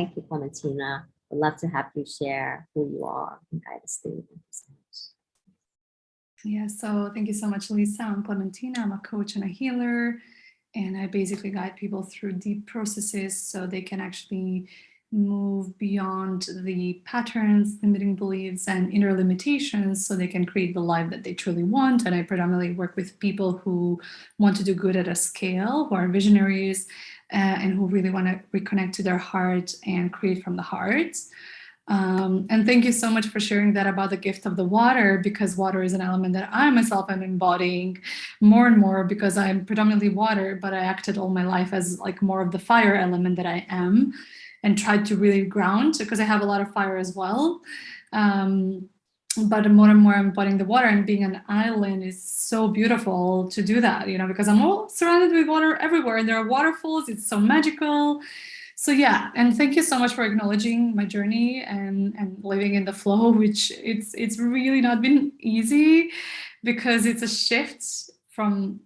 Thank you, Klementina. I'd love to have you share who you are and guide us through. Thank you so much. Yeah, so thank you so much, Lisa. I'm Klementina. I'm a coach and a healer, and I basically guide people through deep processes so they can actually move beyond the patterns, limiting beliefs, and inner limitations so they can create the life that they truly want. And I predominantly work with people who want to do good at a scale, who are visionaries, and who really want to reconnect to their heart and create from the heart. And thank you so much for sharing that about the gift of the water, because water is an element that I myself am embodying more and more, because I'm predominantly water, but I acted all my life as like more of the fire element that I am, and tried to really ground, because I have a lot of fire as well. But more and more I'm embodying the water, and being an island is so beautiful to do that, you know, because I'm all surrounded with water everywhere, and there are waterfalls. It's so magical. So yeah, and thank you so much for acknowledging my journey and living in the flow, which it's really not been easy, because it's a shift from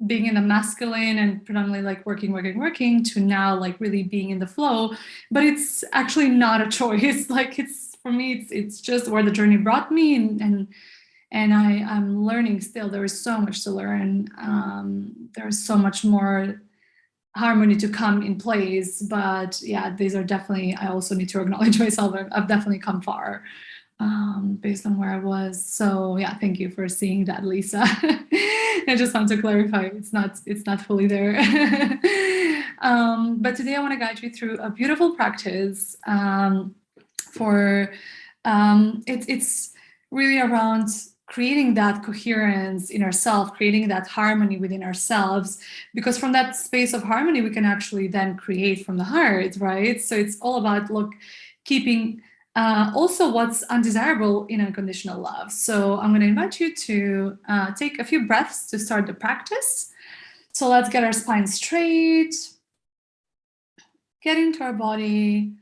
being in the masculine and predominantly like working to now like really being in the flow. But it's actually not a choice. Like it's, for me, it's just where the journey brought me, and I'm learning still. There is so much to learn. There's so much more harmony to come in place. But yeah, these are definitely, I also need to acknowledge myself. I've definitely come far based on where I was. So yeah, thank you for seeing that, Lisa. I just want to clarify, it's not fully there. But today I want to guide you through a beautiful practice it's really around creating that coherence in ourselves, creating that harmony within ourselves, because from that space of harmony, we can actually then create from the heart, right? So it's all about keeping also what's undesirable in unconditional love. So I'm going to invite you to take a few breaths to start the practice. So let's get our spine straight, get into our body,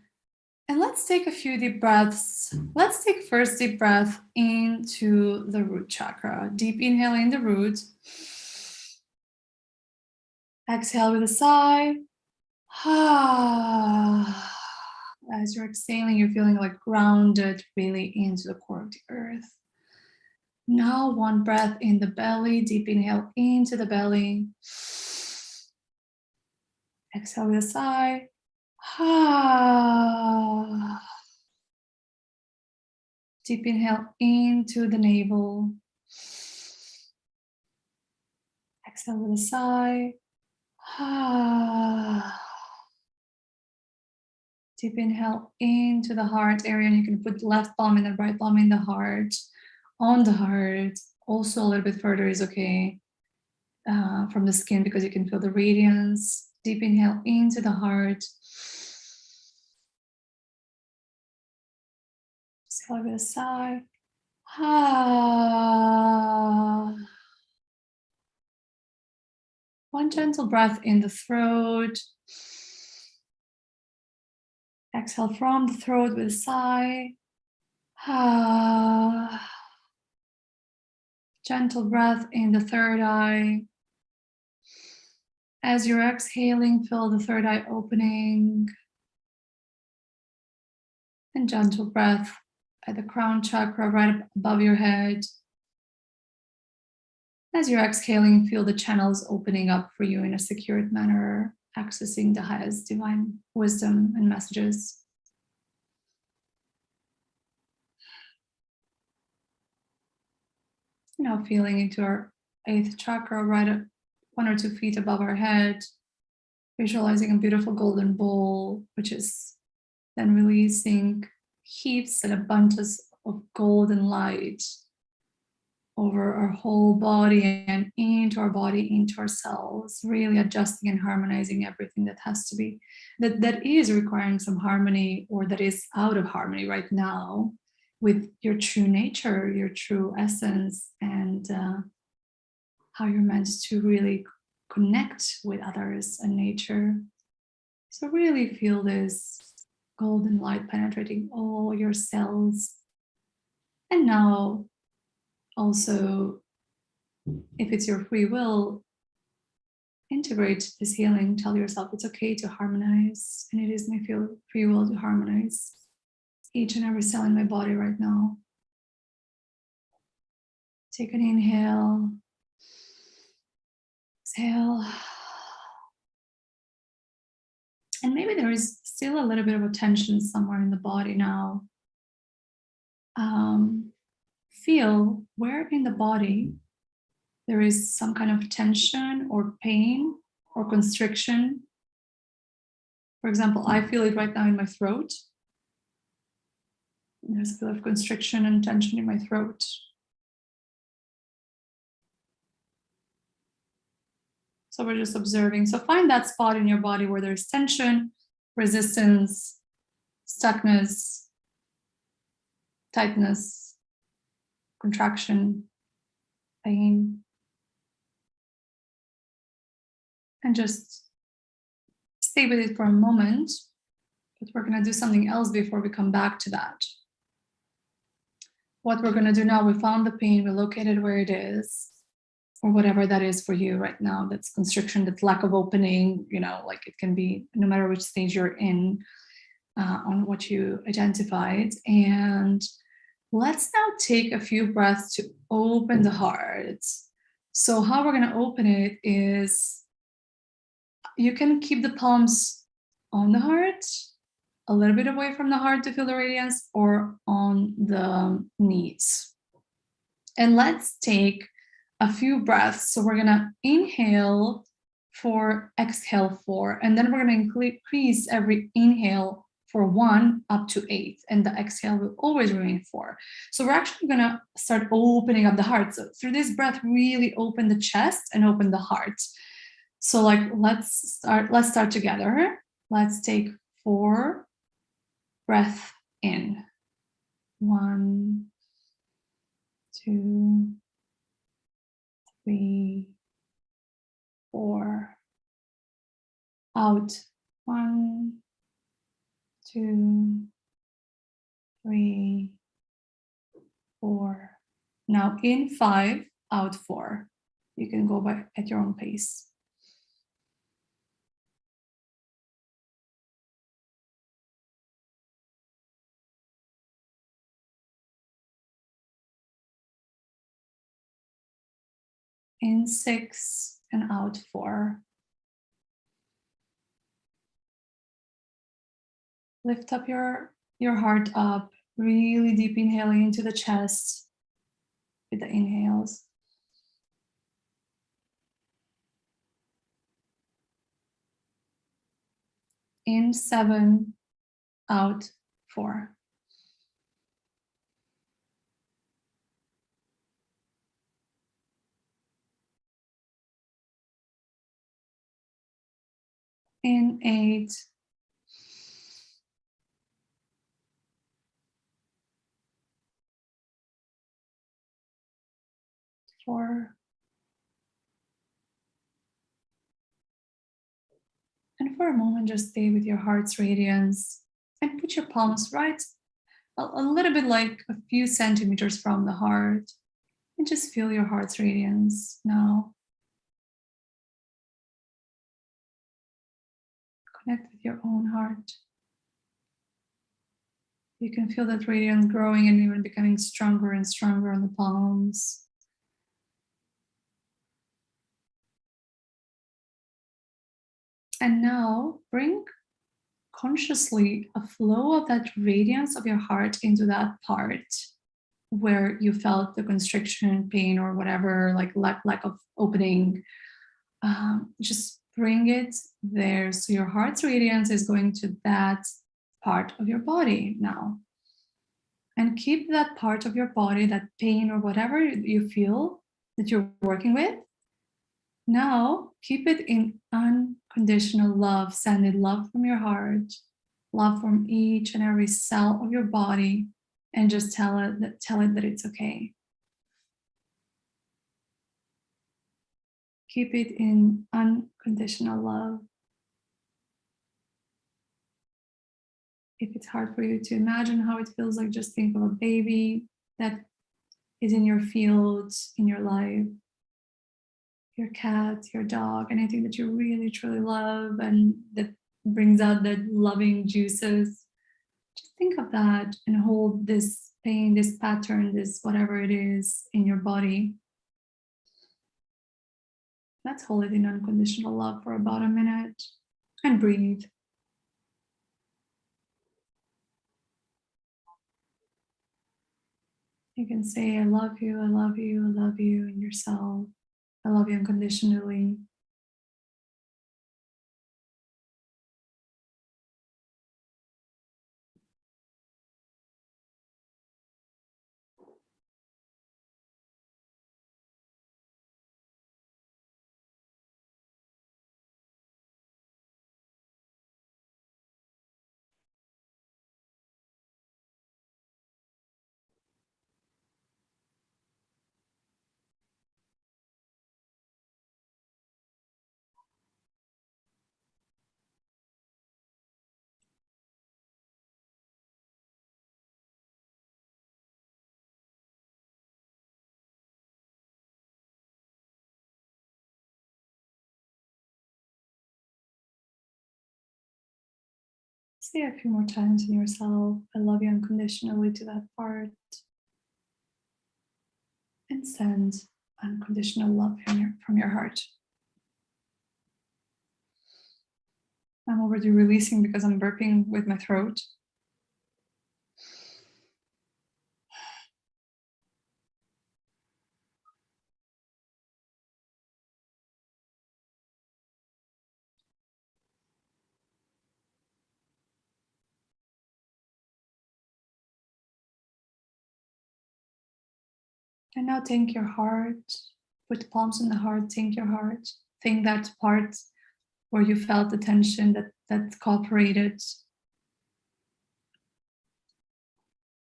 and let's take a few deep breaths. Let's take first deep breath into the root chakra. Deep inhale in the root. Exhale with a sigh. As you're exhaling, you're feeling like grounded really into the core of the earth. Now one breath in the belly. Deep inhale into the belly. Exhale with a sigh. Deep inhale into the navel. Exhale with a sigh. Deep inhale into the heart area, and you can put the left palm and the right palm in the heart, on the heart. Also a little bit further is okay from the skin, because you can feel the radiance. Deep inhale into the heart. Exhale with a sigh. One gentle breath in the throat. Exhale from the throat with a sigh. Gentle breath in the third eye. As you're exhaling, feel the third eye opening. And gentle breath at the crown chakra right up above your head. As you're exhaling, feel the channels opening up for you in a secured manner, accessing the highest divine wisdom and messages. Now feeling into our 8th chakra right at 1 or 2 feet above our head, visualizing a beautiful golden bowl, which is then releasing heaps and abundance of golden light over our whole body and into our body, into our cells, really adjusting and harmonizing everything that has to be, that is requiring some harmony, or that is out of harmony right now with your true nature, your true essence, and how you're meant to really connect with others and nature. So really feel this golden light penetrating all your cells. And now also, if it's your free will, integrate this healing. Tell yourself it's okay to harmonize, and it is my free will to harmonize each and every cell in my body right now. Take an inhale, exhale. And maybe there is still a little bit of a tension somewhere in the body now. Feel where in the body there is some kind of tension or pain or constriction. For example, I feel it right now in my throat. There's a bit of constriction and tension in my throat. So we're just observing. So find that spot in your body where there's tension, resistance, stuckness, tightness, contraction, pain. And just stay with it for a moment. But we're going to do something else before we come back to that. What we're going to do now, we found the pain, we located where it is, or whatever that is for you right now. That's constriction, that's lack of opening, like it can be no matter which stage you're in on what you identified. And let's now take a few breaths to open the heart. So how we're going to open it is you can keep the palms on the heart, a little bit away from the heart to feel the radiance, or on the knees. And let's take a few breaths. So we're going to inhale 4, exhale 4, and then we're going to increase every inhale for 1 up to 8, and the exhale will always remain 4. So we're actually going to start opening up the heart. So through this breath, really open the chest and open the heart. So let's start together. Let's take 4 breath in. 1, 2, 3, 4. Out. 1, 2, 3, 4. Now in 5, out 4. You can go by at your own pace. In 6 and out 4. Lift up your heart up, really deep inhaling into the chest with the inhales. In 7, out 4. In 8, 4. And for a moment, just stay with your heart's radiance and put your palms right a little bit like a few centimeters from the heart, and just feel your heart's radiance now. Connect with your own heart. You can feel that radiance growing and even becoming stronger and stronger on the palms. And now bring consciously a flow of that radiance of your heart into that part where you felt the constriction, pain, or whatever, like lack of opening. Just bring it there. So your heart's radiance is going to that part of your body now. And keep that part of your body, that pain or whatever you feel that you're working with. Now keep it in unconditional love. Send it love from your heart, love from each and every cell of your body, and just tell it that it's okay. Keep it in unconditional love. If it's hard for you to imagine how it feels like, just think of a baby that is in your field, in your life. your cat, your dog, anything that you really truly love and that brings out that loving juices. Just think of that and hold this pain, this pattern, this whatever it is in your body. Let's hold it in unconditional love for about a minute and breathe. You can say, I love you, I love you, I love you in yourself. I love you unconditionally. Say a few more times in yourself, I love you unconditionally to that part. And send unconditional love from your heart. I'm already releasing because I'm burping with my throat. And now thank your heart. Put the palms on the heart, thank your heart. Think that part where you felt the tension that cooperated.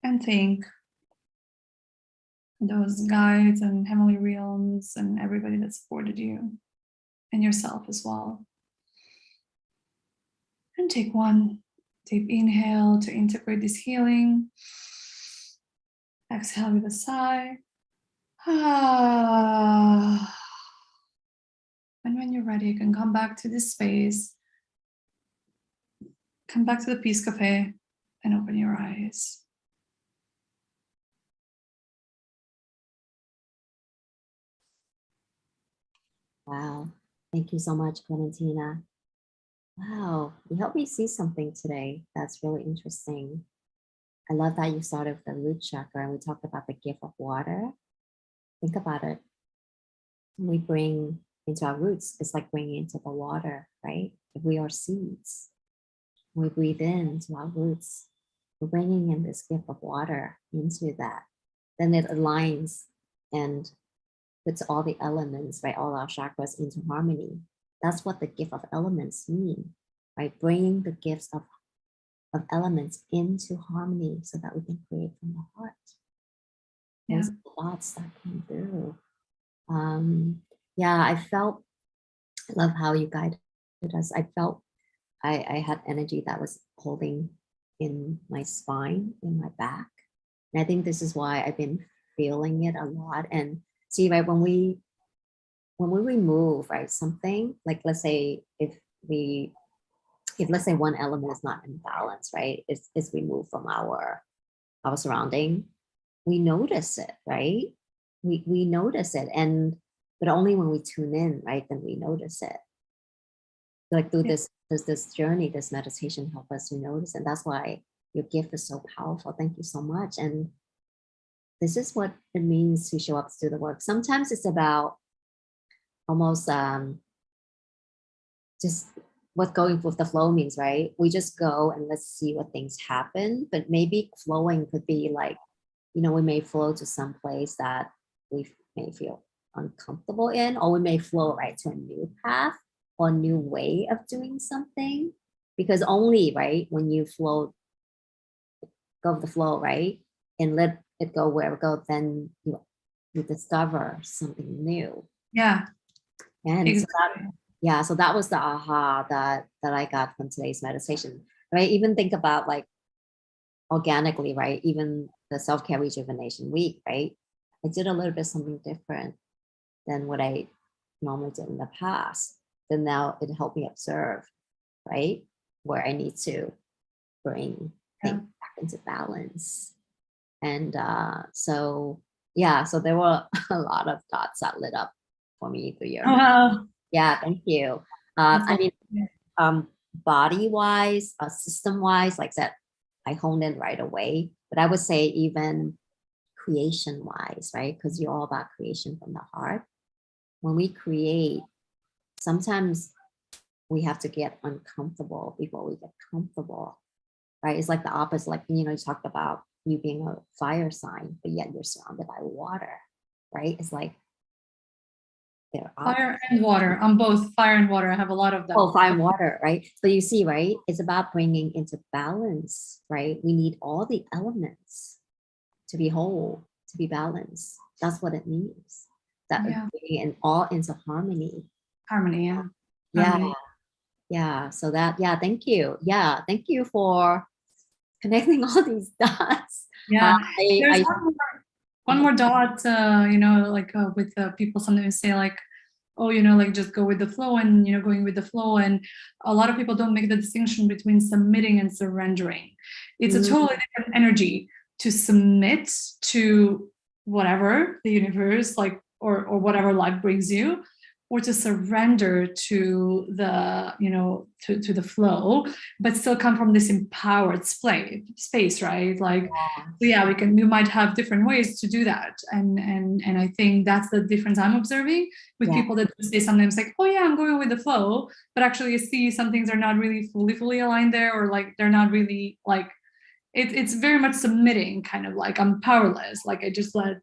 And thank those guides and heavenly realms and everybody that supported you and yourself as well. And take one deep inhale to integrate this healing. Exhale with a sigh. And when you're ready, you can come back to this space. Come back to the Peace Cafe and open your eyes. Wow. Thank you so much, Klementina. Wow. You helped me see something today that's really interesting. I love that you started with the root chakra and we talked about the gift of water. Think about it. When we bring into our roots, it's like bringing into the water, right? If we are seeds, when we breathe into our roots, we're bringing in this gift of water into that. Then it aligns and puts all the elements, right? All our chakras into harmony. That's what the gift of elements mean, right? Bringing the gifts of elements into harmony so that we can create from the heart. Those thoughts that came through. Yeah, I love how you guided us. I felt I had energy that was holding in my spine, in my back. And I think this is why I've been feeling it a lot. And see, right, when we remove, right, something, like let's say if let's say one element is not in balance, right, it's removed from our surrounding, we notice it, right? We notice it, and but only when we tune in, right, then we notice it. Like through this journey, this meditation help us to notice, and that's why your gift is so powerful. Thank you so much. And this is what it means to show up to do the work. Sometimes it's about almost just what going with the flow means, right? We just go and let's see what things happen. But maybe flowing could be like, we may flow to some place that we may feel uncomfortable in, or we may flow right to a new path or a new way of doing something. Because only, right, when you flow, go with the flow, right, and let it go wherever it goes, then you discover something new. Yeah. And exactly. so that was the aha that I got from today's meditation. Right? Even think about like organically, right? Even the self-care rejuvenation week, right? I did a little bit something different than what I normally did in the past, then now it helped me observe, right? Where I need to bring things back into balance. And so, yeah, so there were a lot of dots that lit up for me through your, Oh, wow. yeah, thank you. That's I all. mean, body wise, system wise, like I said, I honed in right away, but I would say even creation wise, right? Because you're all about creation from the heart. When we create, sometimes we have to get uncomfortable before we get comfortable, right? It's like the opposite, like, you talked about you being a fire sign, but yet you're surrounded by water, right? It's like they're Fire and water. I'm both fire and water. I have a lot of oh, them. fire and water, right? So you see, right? It's about bringing into balance, right? We need all the elements to be whole, to be balanced. That's what it means. That Yeah. bringing it all into harmony. Harmony. Yeah. Yeah, Harmony. yeah. So that, yeah, thank you. Yeah, thank you for connecting all these dots. Yeah. There's I one more dot, like with people sometimes say like, oh, like just go with the flow and, going with the flow. And a lot of people don't make the distinction between submitting and surrendering. It's a mm, totally different energy to submit to whatever the universe, like, or whatever life brings you, or to surrender to the, to the flow, but still come from this empowered space, right? Like, yeah, we might have different ways to do that. And I think that's the difference I'm observing with yeah, people that say sometimes like, oh yeah, I'm going with the flow, but actually you see some things are not really fully aligned there, or like they're not really like, it's very much submitting, kind of like I'm powerless, like I just let,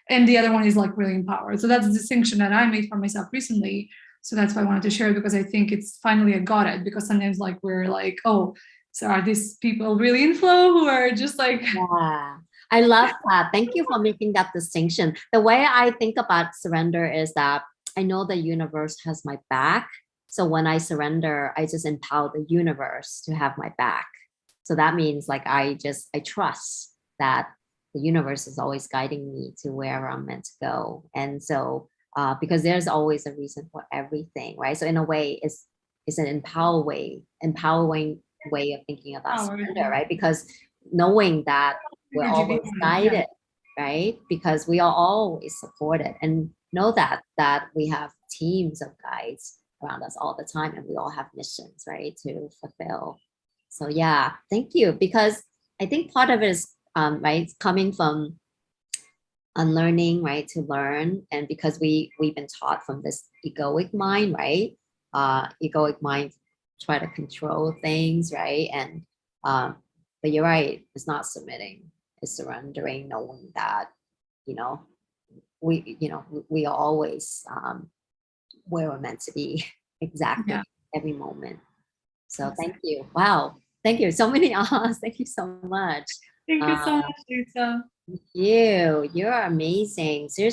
and the other one is like really empowered. So that's a distinction that I made for myself recently. So that's why I wanted to share it, because I think it's finally I got it, because sometimes like we're like, oh, so are these people really in flow who are just like, yeah. I love that. Thank you for making that distinction. The way I think about surrender is that I know the universe has my back. So when I surrender, I just empower the universe to have my back. So that means like I trust that the universe is always guiding me to where I'm meant to go. And so because there's always a reason for everything, right? So in a way, it's an empowering way of thinking about oh, surrender, right? Because knowing that we're energy always behind it. Yeah. guided, right? Because we are always supported, and know that we have teams of guides around us all the time, and we all have missions, right, to fulfill. So yeah, thank you. Because I think part of it is right, coming from unlearning, right, to learn, and because we've been taught from this egoic mind, right? Egoic mind try to control things, right? And but you're right, it's not submitting, it's surrendering, knowing that, you know, we are always where we're meant to be exactly Yeah. every moment. So thank Exactly. you. Wow. Thank you. So many ahs. Thank you so much. Thank you so Uh, much, Lisa. you're amazing. Seriously.